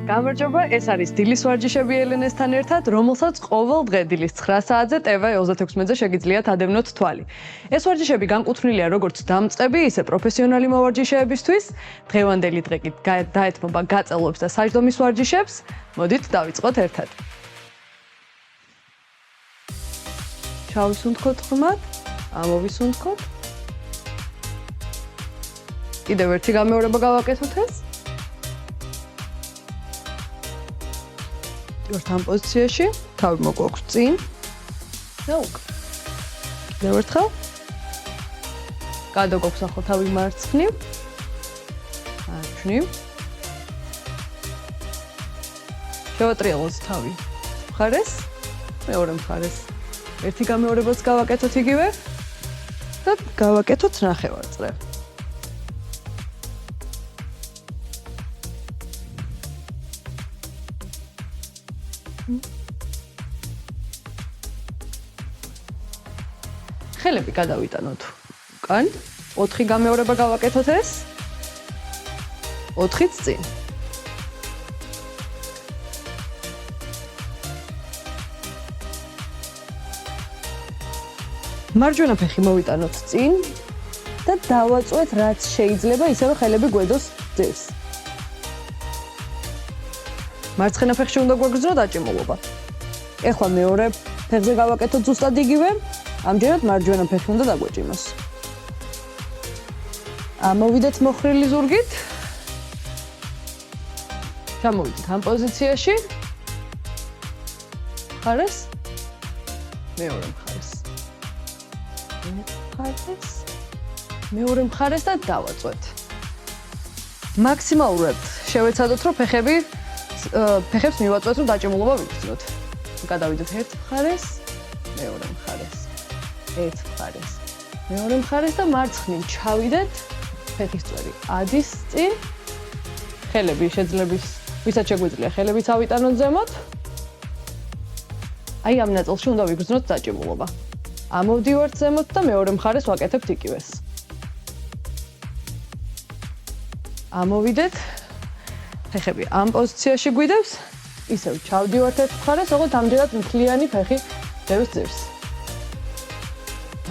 გამარჯობა, ეს არის დილის ვარჯიშები ელენესთან ერთად, რომელსაც ყოველ დღე დილის 9 საათზე TV36-ზე შეგიძლიათ ადევნოთ თვალი. ეს ვარჯიშები განკუთვნილია როგორც დამწყები, ისე პროფესიონალი მოვარჯიშეებისთვის. დღევანდელი დღე კი დაეთმობა გაწელვებს და საჯდომის ვარჯიშებს. მოდით დავიწყოთ ერთად. ჩავისუნთქოთ ღრმად, ამოვისუნთქოთ. კიდევ ერთი გამეორება გავაკეთოთ ეს. ვართ ამ პოზიციაში, თავი მოგვაქვს წინ და უკან. კიდევ ერთხელ. გადაგვაქვს ახლა თავი მარცხნივ. მარჯვნივ. შევატრიალოთ თავი მხარეს, მეორე მხარეს. ერთი გამეორებაც გავაკეთოთ იგივე და გავაკეთოთ ნახევარწრე. ხელები გადავიტანოთ უკან, 4 გამეორება გავაკეთოთ ეს. 4-იც წინ. მარჯვენა ფეხი მოვიტანოთ წინ და დავაწვეთ რაც შეიძლება, ისევე ხელები გვედოს ძირს. მარცხენა ფეხში უნდა გვაგრძნოთ დაჭიმულობა. ეხლა მეორე ფეხზე გავაკეთოთ ზუსტად იგივე. ამჯერად მარჯვენა ფეხი უნდა დაგვეჭიმოს. ამოვიდეთ მოხრილი ზურგით. ჩამოვიდეთ ამ პოზიციაში. მხარეს. მეორე მხარეს. მეორე მხარეს და დავაწვეთ. მაქსიმალურად შევეცადოთ, რომ ფეხებს მივაწვეთ, რომ დაჭიმულობა ვიგრძნოთ. გადავიდეთ ერთ მხარეს, მეორე მხარეს. ერთ მხარეს. მეორე მხარეს და მარცხნივ ჩავიდეთ. ფეხის წვერი ადის წინ. ხელები შეძლების, ვისაც შეგვიძლია ხელებიც ავიტანოთ ზემოთ. აი ამ ნაწილში უნდა ვიგრძნოთ დაჭიმულობა. ამოვდივართ ზემოთ და მეორე მხარეს ვაკეთებთ იგივეს. ამოვიდეთ. ფეხები ამ პოზიციაში გვიდევს. ისევ ჩავდივართ ერთ მხარეს, ოღონდ ამჯერად მთლიანი ფეხი დევს ძირს.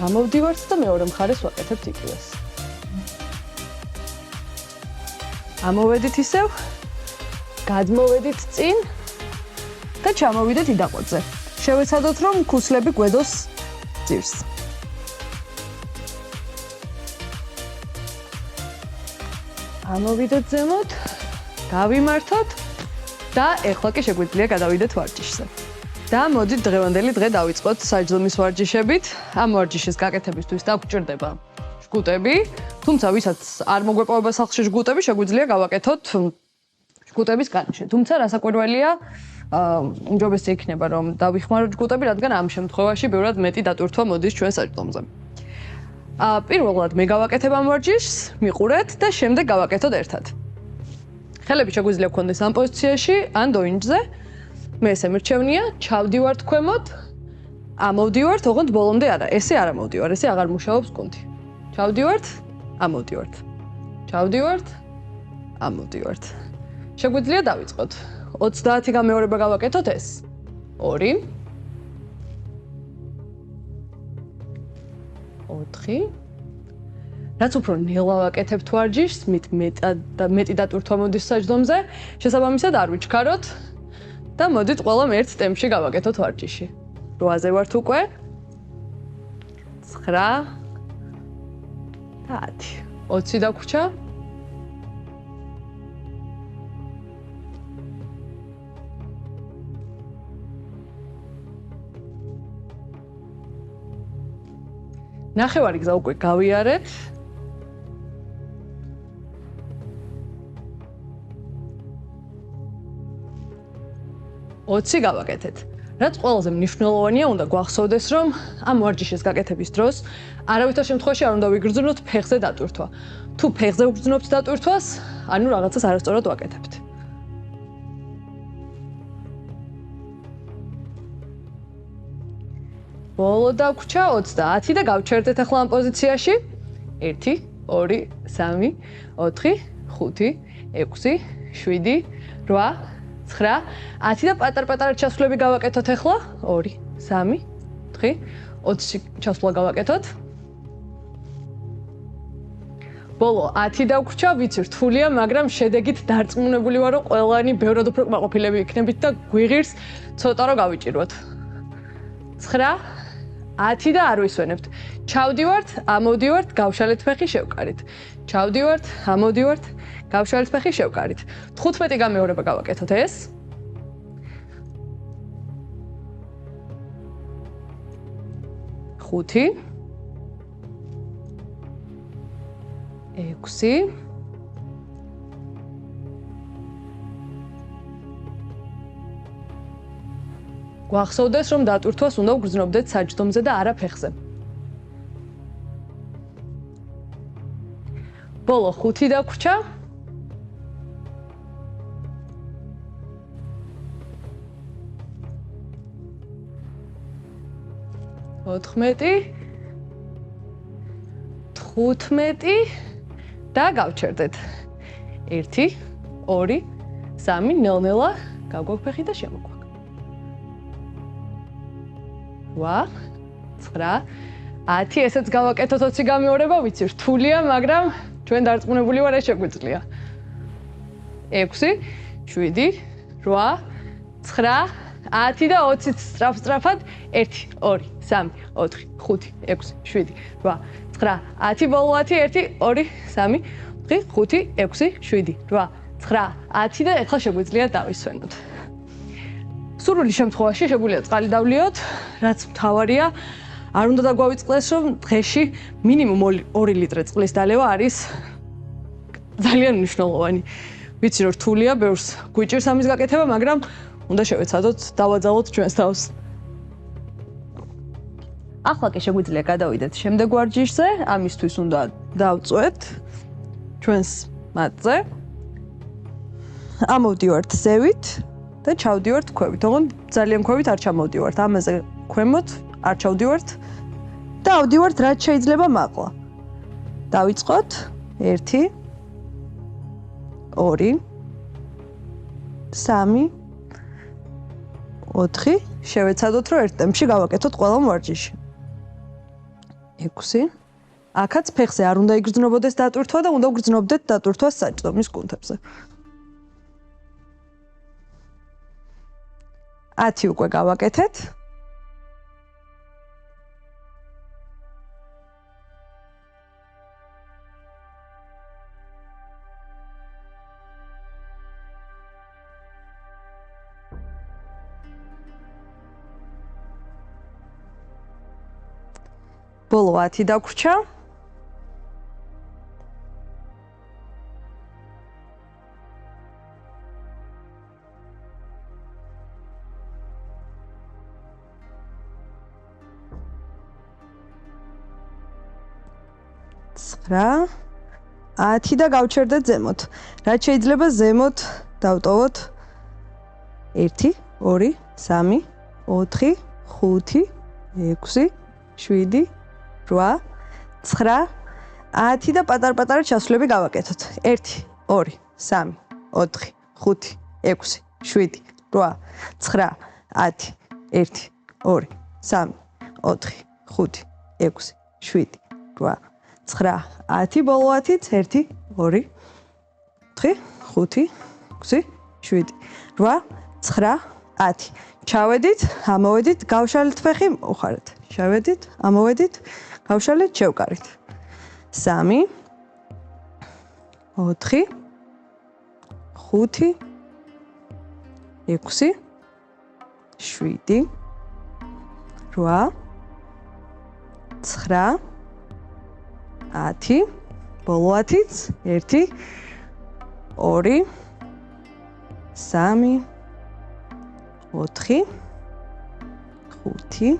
ამოვდივართ და მეორე მხარეს ვაკეთებთ იგივეს. ამოვედით ისევ, გადმოვედით წინ და ჩამოვიდეთ იდაყოთზე. შევეცადოთ, რომ ქუსლები გვედოს ძირს. ამოვიდეთ ზემოთ, დავიმართოთ და ეხლა კი შეგვიძლია გადავიდეთ ვარჯიშზე. და მოდით დღევანდელი დღე დავიწყოთ საჯდომის ვარჯიშებით. ამ ვარჯიშის გაკეთებისთვის დაგჭირდება ჯგუტები, თუმცა ვისაც არ მოგვეპოვება სახლში ჯგუტები, შეგვიძლია გავაკეთოთ ჯგუტების კანიშე. თუმცა რასაკვირველია, უმჯობესი იქნება რომ დავიხმაროთ ჯგუტები, რადგან ამ შემთხვევაში ბევრად მეტი დატვირთვა მოდის ჩვენ საჯდომზე. პირველად მე გავაკეთებ ამ ვარჯიშს, მიყურეთ და შემდეგ გავაკეთოთ ერთად. ხელები შეგვიძლია გქონდეს ამ პოზიციაში ან დოინჯზე. მე ესე მირჩევნია, ჩავდივართ ქვემოთ, ამოვდივართ, ოღონდ ბოლომდე არა, ესე არ ამოვდივარ, ესე აღარ მუშაობს გუნდი. ჩავდივართ, ამოვდივართ. ჩავდივართ, ამოვდივართ. შეგვიძლია დავიწყოთ. 30 გამეორება გავაკეთოთ ეს. 2 4 რაც უფრო ნელა ვაკეთებთ ვარჯიშს, მეტი დატვირთვა მოდის საჯდომზე, შესაბამისად არ ვიჩქაროთ და მოდით ყველამ ერთ ტემპში გავაკეთოთ ვარჯიში. 8-ზე ვართ უკვე. 9 და 10. 20 დაგვრჩა. ნახევარი გზა უკვე გავიარეთ. ოცი გავაკეთეთ. რაც ყველაზე მნიშვნელოვანია, უნდა გვახსოვდეს, რომ ამ ვარჯიშის გაკეთების დროს არავითარ შემთხვევაში არ უნდა ვიგრძნოთ ფეხზე დატვირთვა. თუ ფეხზე ვგრძნობთ დატვირთვას, ანუ რაღაცას არასწორად ვაკეთებთ. ბოლო დაგვრჩა 30 და გავჩერდეთ ახლა ამ პოზიციაში. 1 2 3 4 5 6 7 8 9 10 და პატარ-პატარა ჩასვლები გავაკეთოთ ახლა. 2 3 4 20-ში ჩასვლა გავაკეთოთ. ბოლო 10 დაგვრჩა, ვიცი რთულია, მაგრამ შედეგით დარწმუნებული ვარ, რომ ყველანი ბევრად უფრო კმაყოფილები იქნებით და გვიღირს ცოტა რომ გავიჭიროთ. 9 10 და არ ვისვენებთ. ჩავდივართ, ამოვდივართ, გავშალეთ ფეხი, შევკარით. ჩავდივართ, ამოვდივართ, გავშალეთ ფეხი, შევკარით. 15 გამეორება გავაკეთოთ ეს. 5 6 გვახსოვდეს, რომ დატვირთვას უნდა ვგრძნობდეთ საჯდომზე და არა ფეხზე. ბოლო 5 დაგვრჩა. 14 15 და გავჩერდეთ. 1 2 3 ნელ-ნელა გავგვაფეხი და შემოგვაქ. 8 9 10 ესეც გავაკეთოთ 20 გამეორება, ვიცი რთულია, მაგრამ ჩვენ დარწმუნებული ვარ, ეს შეგვიძლია. 6 7 8 9 10 და 20 სწრაფად 1 2 3 4 5 6 7 8 9 10 ბოლო 10 1 2 3 4 5 6 7 8 9 10 და ახლა შეგვიძლია დავისვენოთ. სურვილი შემთხვევაში შეგვიძლია წყალი დავლიოთ, რაც მთავარია. არ უნდა დაგვავიწყდეს, რომ დღეში მინიმუმ 2 ლიტრი წყლის დალევა არის ძალიან მნიშვნელოვანი. ვიცი რომ რთულია, ბევრს გვიჭირს ამის გაკეთება, მაგრამ უნდა შევეცადოთ, დავაძალოთ ჩვენს თავს. ახლა კი შეგვიძლია გადავიდეთ შემდეგ ვარჯიშზე, ამისთვის უნდა დავწვეთ ჩვენს მატზე. ამოვდივართ ზევით და ჩავდივართ ქვევით. ოღონდ ძალიან ქვევით არ ჩამოვდივართ, ამაზე ქვემოთ არ ჩავდივართ და ავდივართ რაც შეიძლება მაღლა. დავიწყოთ 1 2 3 4 შევეცადოთ, რომ ერთ ტემპში გავაკეთოთ ყველა ვარჯიში. 6 აქაც ფეხზე არ უნდა იგრძნობოდეს დატვირთვა და უნდა ვგრძნობდეთ დატვირთვას საჯდომის კუნთებზე. 10 უკვე გავაკეთეთ. ბოლო 10 დაგვრჩა. რა 10 და გავჩერდეთ ზემოთ. რაც შეიძლება ზემოთ დავტოვოთ 1 2 3 4 5 6 7 8 9 10 და პატარ-პატარა ჩასვლები გავაკეთოთ. 1 2 3 4 5 6 7 8 9 10 1 2 3 4 5 6 7 8 9 10 ბოლო 10 1 2 3 5 6 7 8 9 10 ჩავედით, ამოვედით, გავშალეთ ფეხი, მოხარეთ. ჩავედით, ამოვედით, გავშალეთ, შევკარით. 3 4 5 6 7 8 9 10 ბოლო 10 1 2 3 4 5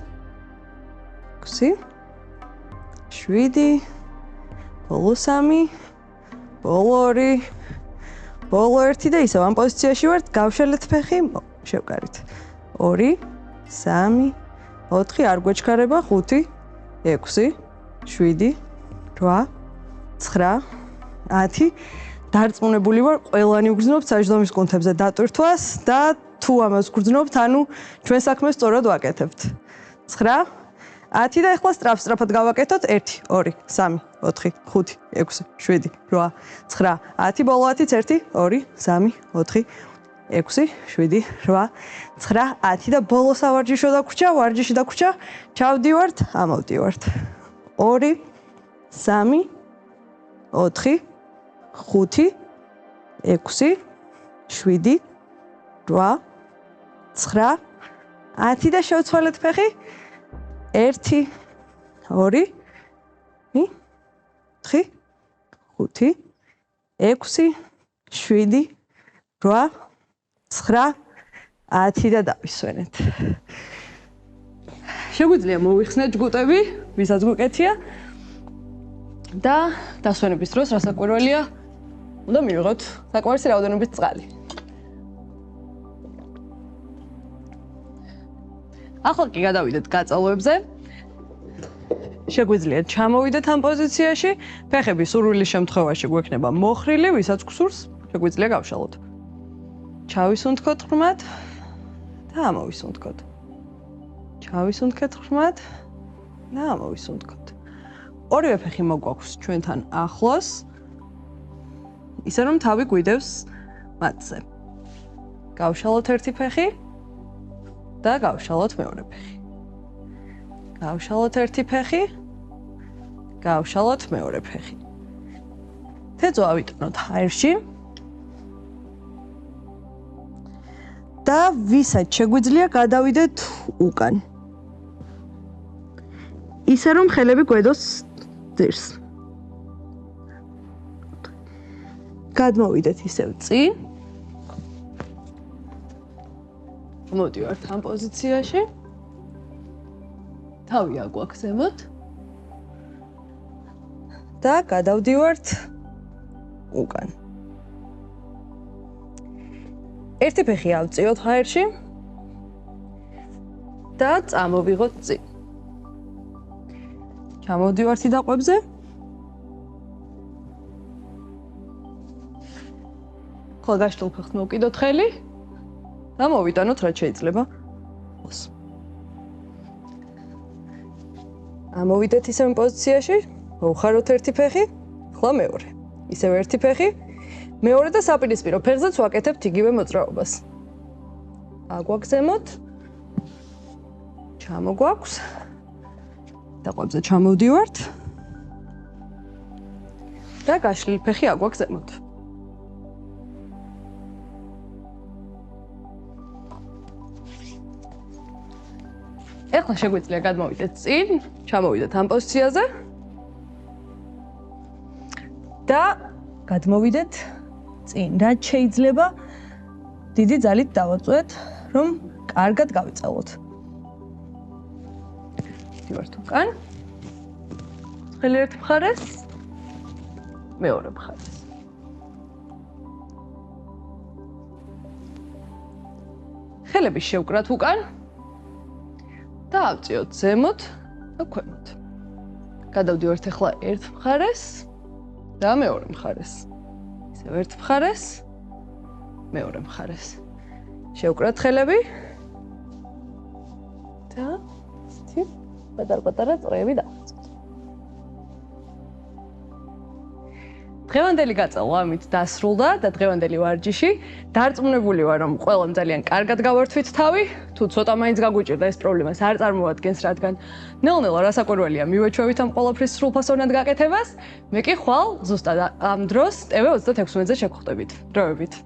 6 7 ბოლო 3 ბოლო 2 ბოლო 1 და ისევ ამ პოზიციაში ვართ, გავშალეთ ფეხი, შევკარით. 2 3 4 არ გვეჩქარება 5 6 7 8 9 10 დარწმუნებული ვარ ყველანი ვგრძნობთ საჯდომის კუნთებზე დატვირთვას და თუ ამას ვგრძნობთ ანუ ჩვენ საქმეს სწორად ვაკეთებთ 9 10 და ეხლა სწრაფად გავაკეთოთ 1 2 3 4 5 6 7 8 9 10 ბოლო 10-იც 1 2 3 4 6 7 8 9 10 და ბოლო სავარჯიშო დაგვრჩა ვარჯიში დაგვრჩა ჩავდივართ ამოვდივართ 2 3 4 5 6 7 8 9 10 და შევცვალეთ ფეხი 1 2 3 4 5 6 7 8 9 10 და დავისვენეთ. შეგვიძლია მოვიხსნეთ ჯგუტები, ვისაც გვეკეთია და დასვენების დროს რასაკვირველია უნდა მივიღოთ საკმარისი რაოდენობის წყალი. ახლა კი გადავიდეთ გაწალვებზე. შეგვიძლია ჩამოვიდეთ ამ პოზიციაში, ფეხები სურვილის შემთხვევაში გვექნება მოხრილი, ვისაც გსურს, შეგვიძლია გავშალოთ. ჩავისუნთქოთ ღრმად და ამოვისუნთქოთ. ჩავისუნთქეთ ღრმად და ამოვისუნთქოთ. ორივე ფეხი მოგვაქვს ჩვენთან ახლოს, ისე რომ თავი გვიდევს მათზე. გავშალოთ ერთი ფეხი და გავშალოთ მეორე ფეხი. გავშალოთ ერთი ფეხი, გავშალოთ მეორე ფეხი. თეძო ავიტანოთ ჰაერში. და ვისაც შეგვიძლია გადავიდეთ უკან. ისე რომ ხელები გვედოს ძირს. გადმოვიდეთ ისევ წინ. მოდივართ ამ პოზიციაში. თავი აგვაქვს ზემოთ. და გადავდივართ უკან. ერთი ფეხი ავწიოთ ჰაერში და წამოვიღოთ წინ. ჩამოვდივართ დაყვებზე. ხოლო გაშლილ ფეხს მოვკიდოთ ხელი და მოვიტანოთ რაც შეიძლება. ამოვიდეთ ისევ პოზიციაში, მოვხაროთ ერთი ფეხი, ხოლო მეორე. ისევ ერთი ფეხი, მეორე და საპირისპირო ფეხზეც ვაკეთებთ იგივე მოძრაობას. აგვაქვს ზემოთ. ჩამოგვაქვს. დაყვებზე ჩამოვდივართ. და გაშლილი ფეხი აგვაქვს ზემოთ. ეხლა შეგვიძლია გადმოვიდეთ წინ, ჩამოვიდეთ ამ პოზიციაზე. და გადმოვიდეთ წინ, რაც შეიძლება დიდი ძალით დავაწვეთ, რომ კარგად გავიწალოთ. ვიდივართ უკან. ხელი ერთ მხარეს, მეორე მხარეს. ხელები შევკრათ უკან და ავწიოთ ზემოთ და ქვემოთ. გადავდივართ ახლა ერთ მხარეს და მეორე მხარეს. ისევ ერთ მხარეს, მეორე მხარეს. შევკრათ ხელები და ისეთი პატარ-პატარა წრეები დავაწყოთ. დღევანდელი გაწალვა ამით დასრულდა და დღევანდელი ვარჯიში დარწმუნებული ვარ რომ ყველამ ძალიან კარგად გავართვით თავი, თუ ცოტა მაინც გაგვიჭირდა ეს პრობლემას არ წარმოადგენს, რადგან ნელ-ნელა რასაკვირველია მივეჩვევით ამ ყველაფრის სრულფასოვნად გაკეთებას. მე კი ხვალ ზუსტად ამ დროს TV 36-ზე შეგხვდებით. დროებით.